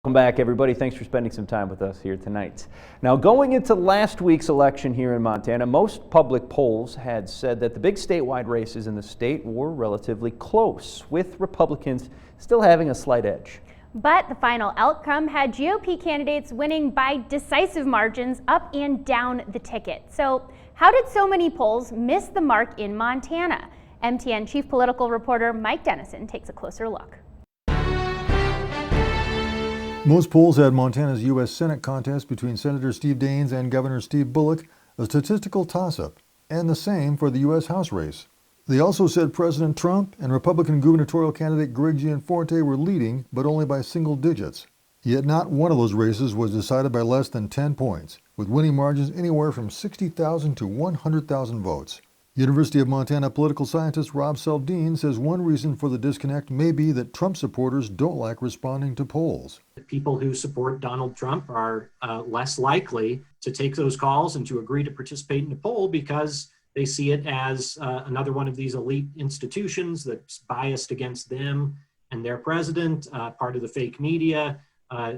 Welcome back, everybody. Thanks for spending some time with us here tonight. Now, going into last week's election here in Montana, most public polls had said that the big statewide races in the state were relatively close, with Republicans still having a slight edge. But the final outcome had GOP candidates winning by decisive margins up and down the ticket. So how did so many polls miss the mark in Montana? MTN chief political reporter Mike Dennison takes a closer look. Most polls had Montana's U.S. Senate contest between Senator Steve Daines and Governor Steve Bullock a statistical toss-up, and the same for the U.S. House race. They also said President Trump and Republican gubernatorial candidate Greg Gianforte were leading, but only by single digits. Yet not one of those races was decided by less than 10 points, with winning margins anywhere from 60,000 to 100,000 votes. University of Montana political scientist Rob Seldin says one reason for the disconnect may be that Trump supporters don't like responding to polls. People who support Donald Trump are less likely to take those calls and to agree to participate in the poll because they see it as another one of these elite institutions that's biased against them and their president, part of the fake media,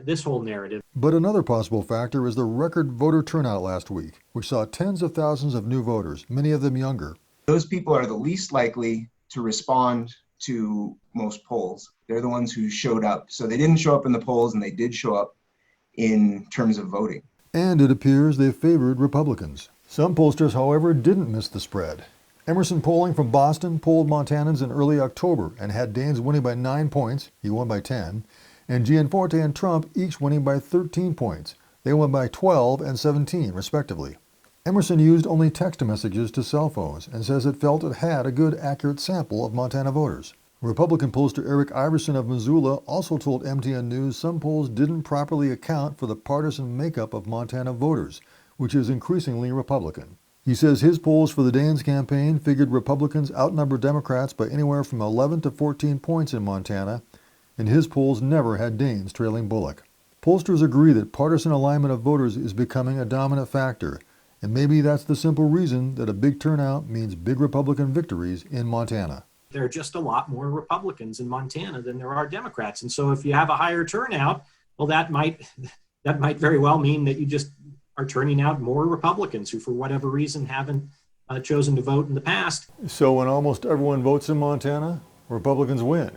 this whole narrative. But another possible factor is the record voter turnout last week, which saw tens of thousands of new voters, many of them younger. Those people are the least likely to respond to most polls. They're the ones who showed up. So they didn't show up in the polls, and they did show up in terms of voting. And it appears they favored Republicans. Some pollsters, however, didn't miss the spread. Emerson Polling from Boston polled Montanans in early October and had Daines winning by 9 points. He won by 10. And Gianforte and Trump each winning by 13 points. They won by 12 and 17, respectively. Emerson used only text messages to cell phones and says it felt it had a good, accurate sample of Montana voters. Republican pollster Eric Iverson of Missoula also told MTN News some polls didn't properly account for the partisan makeup of Montana voters, which is increasingly Republican. He says his polls for the Daines campaign figured Republicans outnumbered Democrats by anywhere from 11 to 14 points in Montana, and his polls never had Daines trailing Bullock. Pollsters agree that partisan alignment of voters is becoming a dominant factor, and maybe that's the simple reason that a big turnout means big Republican victories in Montana. There are just a lot more Republicans in Montana than there are Democrats. And so if you have a higher turnout, well, that might very well mean that you just are turning out more Republicans who, for whatever reason, haven't chosen to vote in the past. So when almost everyone votes in Montana, Republicans win.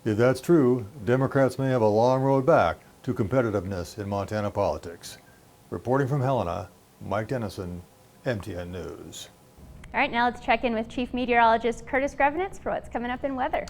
If that's true, Democrats may have a long road back to competitiveness in Montana politics. Reporting from Helena, Mike Dennison, MTN News. All right, now let's check in with Chief Meteorologist Curtis Grevenitz for what's coming up in weather.